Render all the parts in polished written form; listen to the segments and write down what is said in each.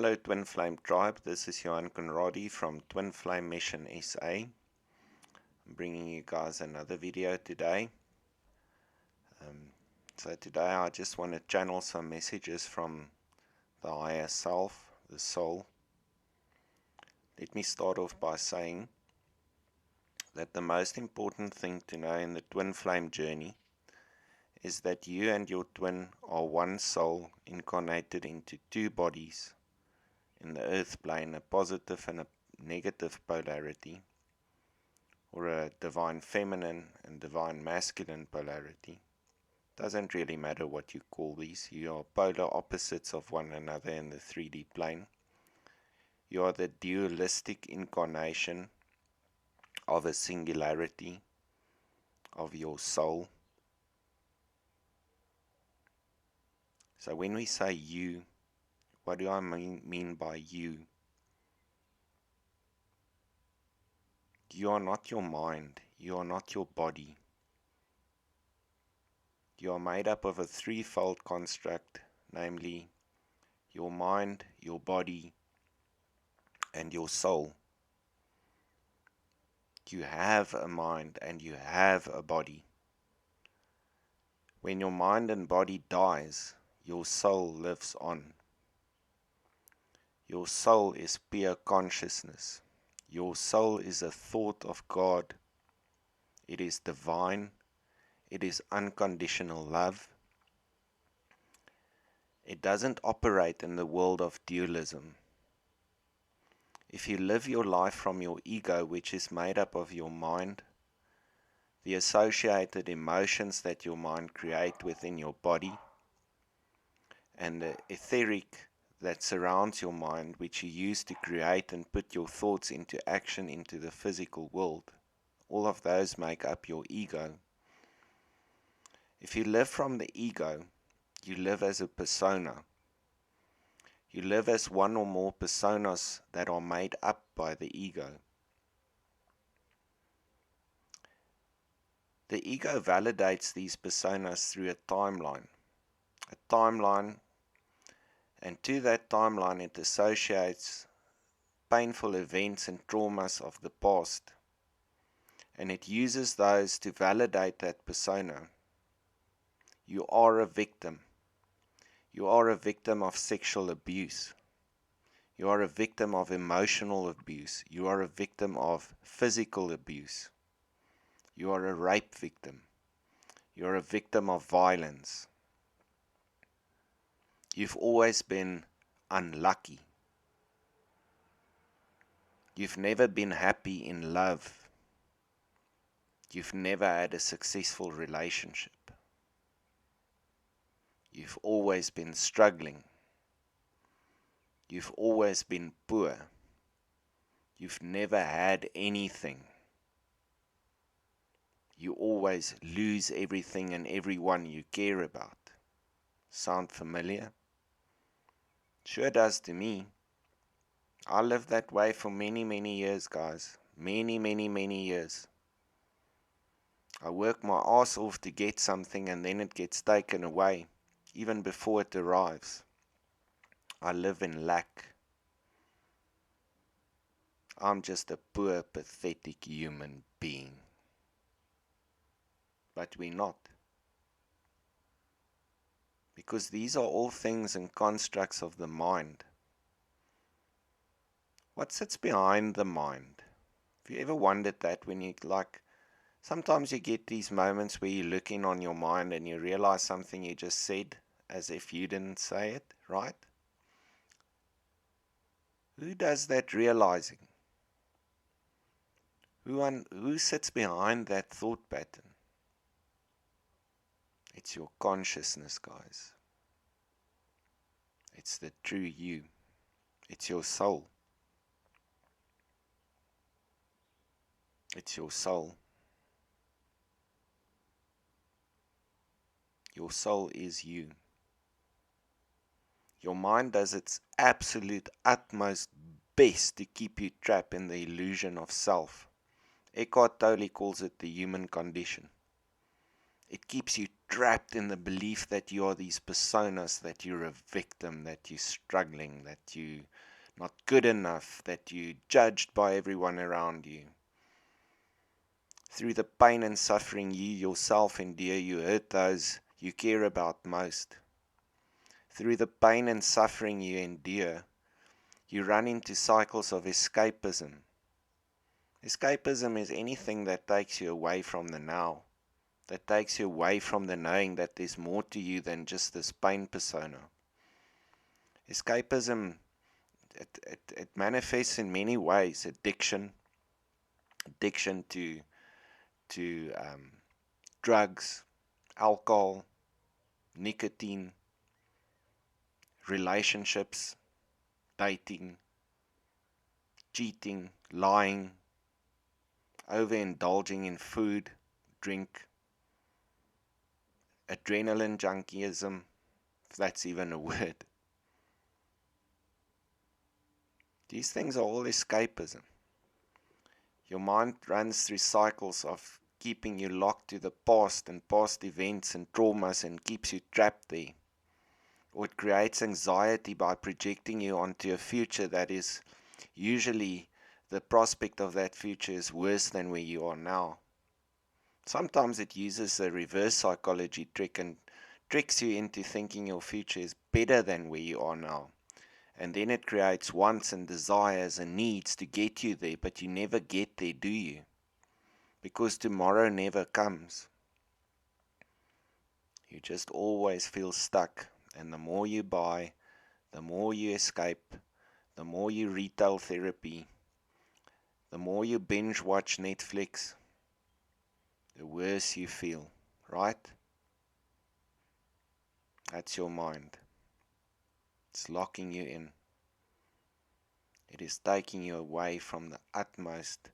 Hello Twin Flame Tribe, this is Johan Conradi from Twin Flame Mission SA. I'm bringing you guys another video today. So today I just want to channel some messages from the higher self, the soul. Let me start off by saying that the most important thing to know in the Twin Flame journey is that you and your twin are one soul incarnated into two bodies in the earth plane, a positive and a negative polarity, or a divine feminine and divine masculine polarity. Doesn't really matter what you call these. You are polar opposites of one another in the 3D plane. You are the dualistic incarnation of a singularity of your soul. So when we say you, what do I mean by you? You are not your mind. You are not your body. You are made up of a threefold construct, namely your mind, your body, and your soul. You have a mind and you have a body. When your mind and body dies, your soul lives on. Your soul is pure consciousness. Your soul is a thought of God. It is divine. It is unconditional love. It doesn't operate in the world of dualism. If you live your life from your ego, which is made up of your mind, the associated emotions that your mind creates within your body, and the etheric that surrounds your mind, which you use to create and put your thoughts into action into the physical world. All of those make up your ego. If you live from the ego, you live as a persona. You live as one or more personas that are made up by the ego. The ego validates these personas through a timeline. And to that timeline it associates painful events and traumas of the past, and it uses those to validate that persona. You are a victim. You are a victim of sexual abuse. You are a victim of emotional abuse. You are a victim of physical abuse. You are a rape victim. You are a victim of violence. You've always been unlucky. You've never been happy in love. You've never had a successful relationship. You've always been struggling. You've always been poor. You've never had anything. You always lose everything and everyone you care about. Sound familiar? Sure does to me. I lived that way for many, many years, guys. Many, many, many years. I work my ass off to get something and then it gets taken away, even before it arrives. I live in lack. I'm just a poor, pathetic human being. But we're not. Because these are all things and constructs of the mind. What sits behind the mind? Have you ever wondered that when you sometimes you get these moments where you're looking on your mind and you realize something you just said as if you didn't say it, right? Who does that realizing? Who sits behind that thought pattern? It's your consciousness, guys. It's the true you. It's your soul. It's your soul. Your soul is you. Your mind does its absolute utmost best to keep you trapped in the illusion of self. Eckhart Tolle calls it the human condition. It keeps you trapped in the belief that you are these personas, that you're a victim, that you're struggling, that you're not good enough, that you're judged by everyone around you. Through the pain and suffering you yourself endure, you hurt those you care about most. Through the pain and suffering you endure, you run into cycles of escapism. Escapism is anything that takes you away from the now, that takes you away from the knowing that there's more to you than just this pain persona. Escapism, it manifests in many ways. Addiction to drugs, alcohol, nicotine, relationships, dating, cheating, lying, overindulging in food, drink, adrenaline junkiism, if that's even a word. These things are all escapism. Your mind runs through cycles of keeping you locked to the past and past events and traumas and keeps you trapped there. Or it creates anxiety by projecting you onto a future that is usually the prospect of that future is worse than where you are now. Sometimes it uses a reverse psychology trick and tricks you into thinking your future is better than where you are now. And then it creates wants and desires and needs to get you there, but you never get there, do you? Because tomorrow never comes. You just always feel stuck, and the more you buy, the more you escape, the more you retail therapy, the more you binge watch Netflix, the worse you feel, right? That's your mind. It's locking you in. It is taking you away from the utmost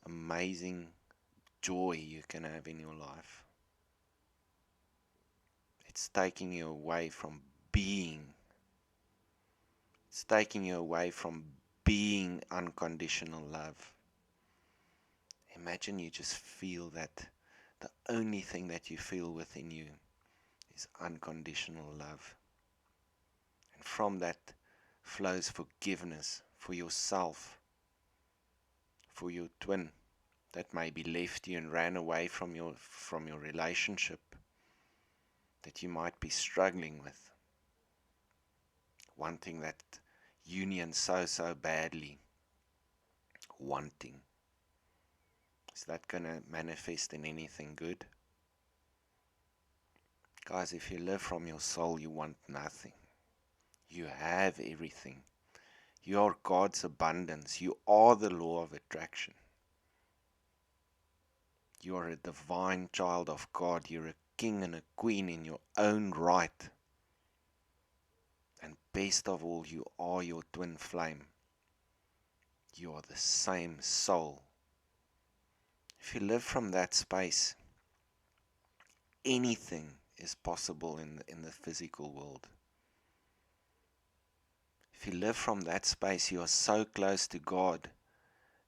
amazing joy you can have in your life. It's taking you away from being. It's taking you away from being unconditional love. Imagine you just feel that the only thing that you feel within you is unconditional love. And from that flows forgiveness for yourself, for your twin that maybe left you and ran away from your relationship that you might be struggling with, wanting that union so badly. Wanting. Is that going to manifest in anything good? Guys, if you live from your soul, you want nothing. You have everything. You are God's abundance. You are the law of attraction. You are a divine child of God. You're a king and a queen in your own right. And best of all, you are your twin flame. You are the same soul. If you live from that space, anything is possible in the physical world. If you live from that space, you are so close to God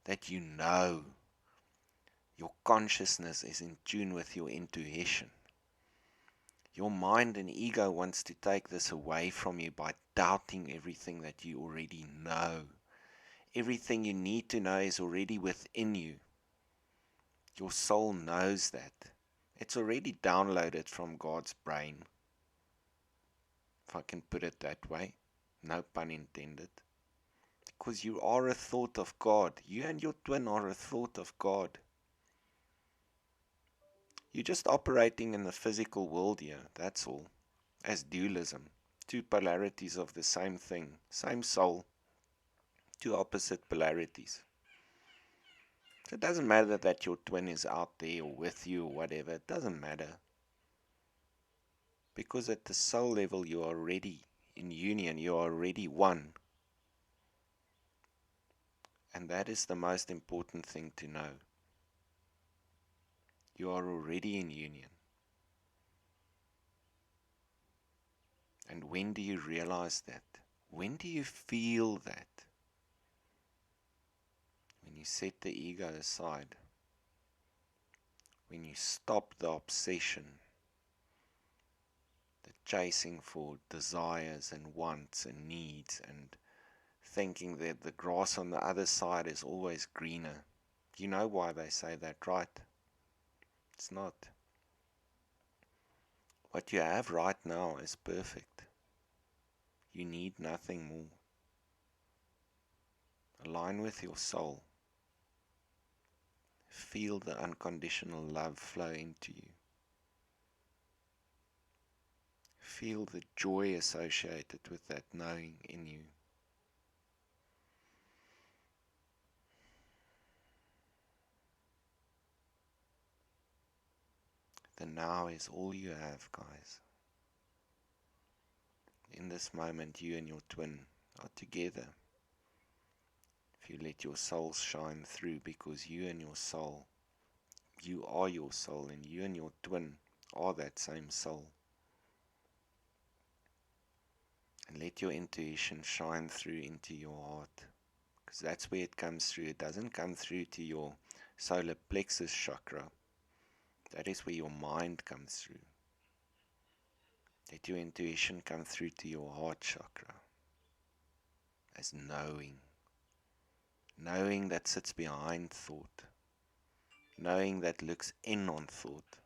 that you know your consciousness is in tune with your intuition. Your mind and ego wants to take this away from you by doubting everything that you already know. Everything you need to know is already within you. Your soul knows that. It's already downloaded from God's brain, if I can put it that way. No pun intended. Because you are a thought of God. You and your twin are a thought of God. You're just operating in the physical world here, that's all. As dualism. Two polarities of the same thing. Same soul. Two opposite polarities. So it doesn't matter that your twin is out there or with you or whatever. It doesn't matter. Because at the soul level you are already in union. You are already one. And that is the most important thing to know. You are already in union. And when do you realize that? When do you feel that? When you set the ego aside. when you stop the obsession, the chasing for desires and wants and needs, and thinking that the grass on the other side is always greener. You know why they say that, right? It's not. What you have right now is perfect. You need nothing more. Align with your soul. Feel the unconditional love flow into you. Feel the joy associated with that knowing in you. The now is all you have, guys. In this moment, you and your twin are together. If you let your souls shine through, because you and your soul, you are your soul, and you and your twin are that same soul. And let your intuition shine through into your heart, because that's where it comes through. It doesn't come through to your solar plexus chakra. That is where your mind comes through. Let your intuition come through to your heart chakra as knowing. Knowing that sits behind thought. Knowing that looks in on thought.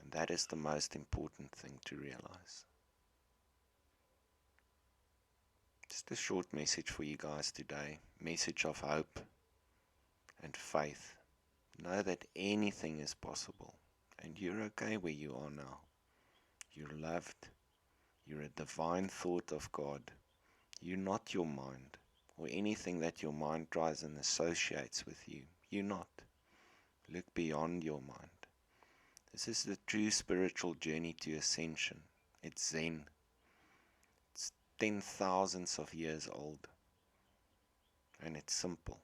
And that is the most important thing to realize. Just a short message for you guys today. Message of hope and faith. Know that anything is possible. And you're okay where you are now. You're loved. You're a divine thought of God. You're not your mind, or anything that your mind tries and associates with you. You're not. Look beyond your mind. This is the true spiritual journey to ascension. It's Zen. It's 10,000s of years old. And it's simple.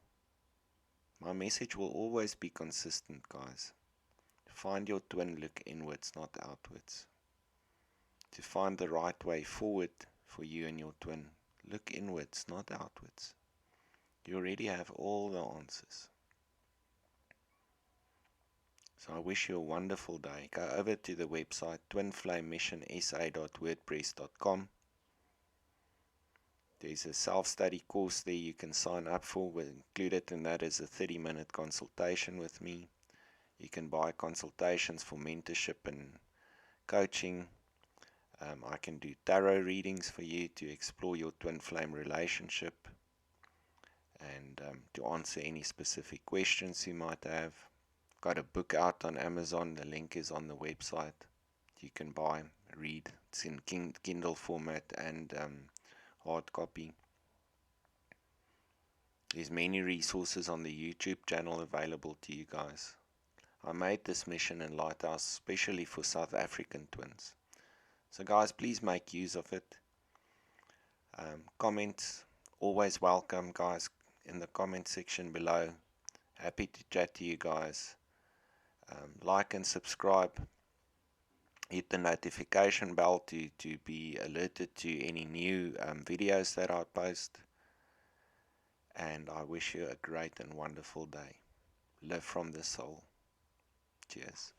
My message will always be consistent, guys. To find your twin, look inwards, not outwards. To find the right way forward for you and your twin, look inwards, not outwards. You already have all the answers. So I wish you a wonderful day. Go over to the website twinflamemissionsa.wordpress.com. There's a self-study course there you can sign up for. Included in that is a 30-minute consultation with me. You can buy consultations for mentorship and coaching. I can do tarot readings for you to explore your twin flame relationship and to answer any specific questions you might have. Got a book out on Amazon. The link is on the website. You can buy, read. It's in Kindle format and hard copy. There's many resources on the YouTube channel available to you guys. I made this mission in Lighthouse especially for South African twins. So guys, please make use of it. Comments, always welcome, guys, in the comment section below. Happy to chat to you guys. Like and subscribe. Hit the notification bell to be alerted to any new videos that I post. And I wish you a great and wonderful day. Live from the soul. Cheers.